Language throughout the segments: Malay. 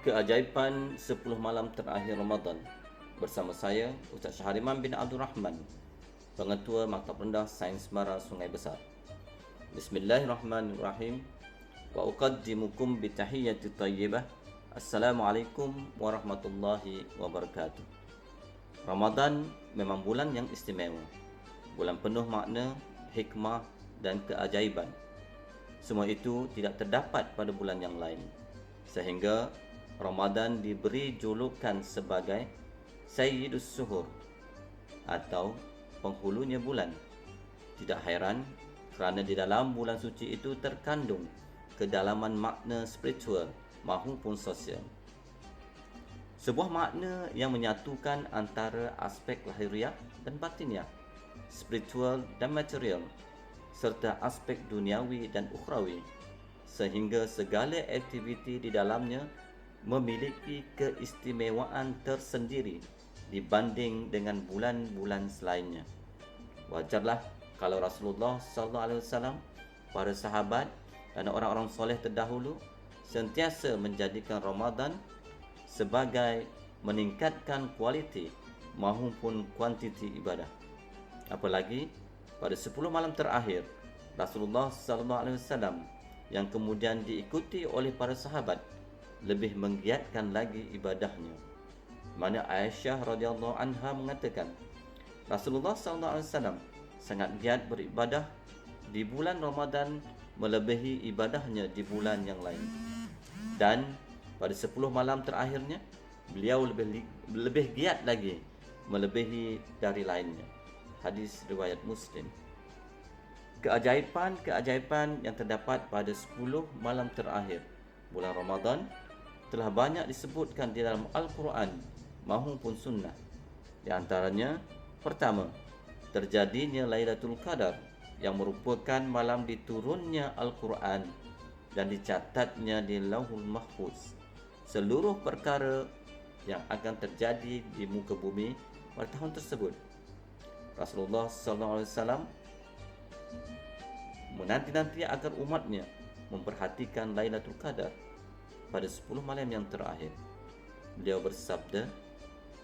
Keajaiban 10 malam terakhir Ramadan bersama saya Ustaz Syahriman bin Abdul Rahman, Pengetua Maktab Rendah Sains Mara Sungai Besar. Bismillahirrahmanirrahim. Wa uqaddimukum bi tahiyyati thayyibah. Assalamualaikum warahmatullahi wabarakatuh. Ramadan memang bulan yang istimewa. Bulan penuh makna, hikmah dan keajaiban. Semua itu tidak terdapat pada bulan yang lain. Sehingga Ramadan diberi julukan sebagai Sayyidus Suhur atau penghulunya bulan. Tidak heran kerana di dalam bulan suci itu terkandung kedalaman makna spiritual maupun sosial. Sebuah makna yang menyatukan antara aspek lahiriah dan batiniah, spiritual dan material, serta aspek duniawi dan ukhrawi, sehingga segala aktiviti di dalamnya memiliki keistimewaan tersendiri dibanding dengan bulan-bulan selainnya. Wajarlah kalau Rasulullah SAW, para sahabat dan orang-orang soleh terdahulu sentiasa menjadikan Ramadan sebagai meningkatkan kualiti maupun kuantiti ibadah. Apalagi pada 10 malam terakhir, Rasulullah SAW yang kemudian diikuti oleh para sahabat lebih menggiatkan lagi ibadahnya. Mana Aisyah radhiyallahu anha mengatakan, Rasulullah SAW sangat giat beribadah di bulan Ramadan melebihi ibadahnya di bulan yang lain. Dan pada 10 malam terakhirnya, beliau lebih giat lagi melebihi dari lainnya. Hadis riwayat Muslim. Keajaiban yang terdapat pada 10 malam terakhir bulan Ramadan telah banyak disebutkan di dalam Al-Quran maupun Sunnah. Di antaranya, pertama, terjadinya Lailatul Qadar yang merupakan malam diturunnya Al-Quran dan dicatatnya di Lauhul Mahfuz seluruh perkara yang akan terjadi di muka bumi pada tahun tersebut. Rasulullah SAW menanti-nanti agar umatnya memperhatikan Lailatul Qadar pada 10 malam yang terakhir. Beliau bersabda,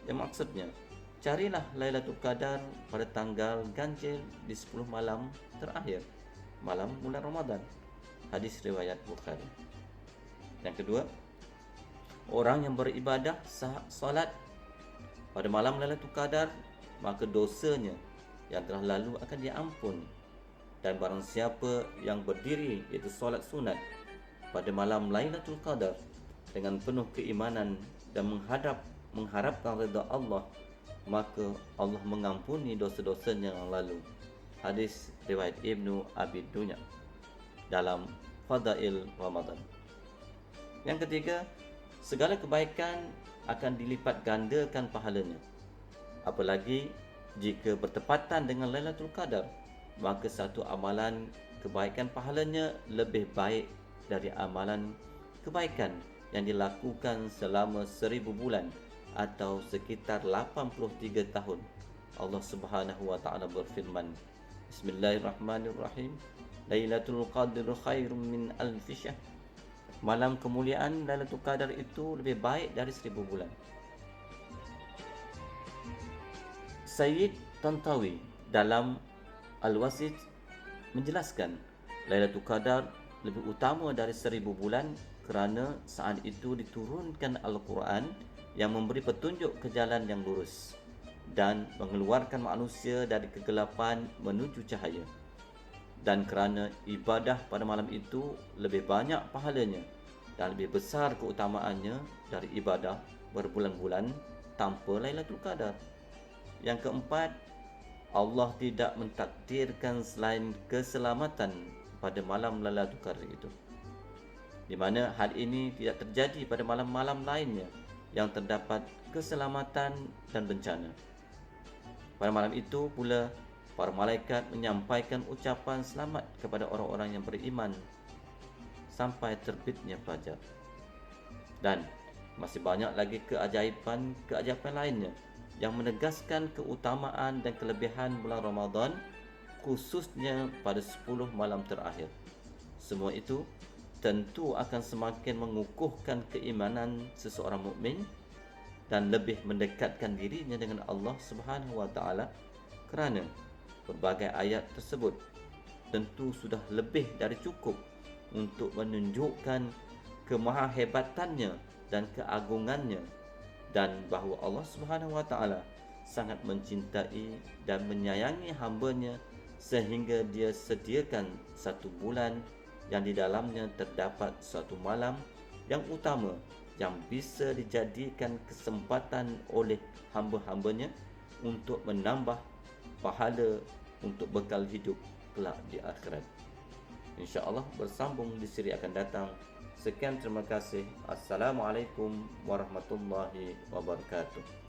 yang maksudnya, carilah Lailatul Qadar pada tanggal ganjil di 10 malam terakhir, malam bulan Ramadan. Hadis riwayat Bukhari. Yang kedua, orang yang beribadah salat pada malam Lailatul Qadar, maka dosanya yang telah lalu akan diampun. Dan barang siapa yang berdiri, iaitu solat sunat pada malam Lailatul Qadar dengan penuh keimanan dan mengharapkan redha Allah, maka Allah mengampuni dosa-dosanya yang lalu. Hadis riwayat Ibnu Abi Dunya dalam Fadail Ramadan. Yang ketiga, segala kebaikan akan dilipat gandakan pahalanya. Apalagi jika bertepatan dengan Lailatul Qadar, maka satu amalan kebaikan pahalanya lebih baik dari amalan kebaikan yang dilakukan selama 1000 bulan atau sekitar 83 tahun. Allah Subhanahu wa taala berfirman, Bismillahirrahmanirrahim. Lailatul Qadr khairum min alfi syahr. Malam kemuliaan Lailatul Qadar itu lebih baik dari 1000 bulan. Sayyid Tantawi dalam Al-Wasit menjelaskan Lailatul Qadar lebih utama dari 1000 bulan kerana saat itu diturunkan Al-Quran yang memberi petunjuk ke jalan yang lurus dan mengeluarkan manusia dari kegelapan menuju cahaya. Dan kerana ibadah pada malam itu lebih banyak pahalanya dan lebih besar keutamaannya dari ibadah berbulan-bulan tanpa Lailatul Qadar. Yang keempat, Allah tidak mentakdirkan selain keselamatan pada malam Lailatul Qadar itu, di mana hal ini tidak terjadi pada malam-malam lainnya yang terdapat keselamatan dan bencana. Pada malam itu pula, para malaikat menyampaikan ucapan selamat kepada orang-orang yang beriman sampai terbitnya fajar. Dan masih banyak lagi keajaiban lainnya yang menegaskan keutamaan dan kelebihan bulan Ramadan, khususnya pada 10 malam terakhir. Semua itu tentu akan semakin mengukuhkan keimanan seseorang mukmin dan lebih mendekatkan dirinya dengan Allah Subhanahu wa taala, kerana berbagai ayat tersebut tentu sudah lebih dari cukup untuk menunjukkan kemahahebatannya dan keagungannya, dan bahawa Allah Subhanahu wa taala sangat mencintai dan menyayangi hamba-Nya sehingga Dia sediakan satu bulan yang di dalamnya terdapat suatu malam yang utama yang bisa dijadikan kesempatan oleh hamba-hamba-Nya untuk menambah pahala untuk bekal hidup kelak di akhirat. InsyaAllah bersambung di siri akan datang. Sekian, terima kasih. Assalamualaikum warahmatullahi wabarakatuh.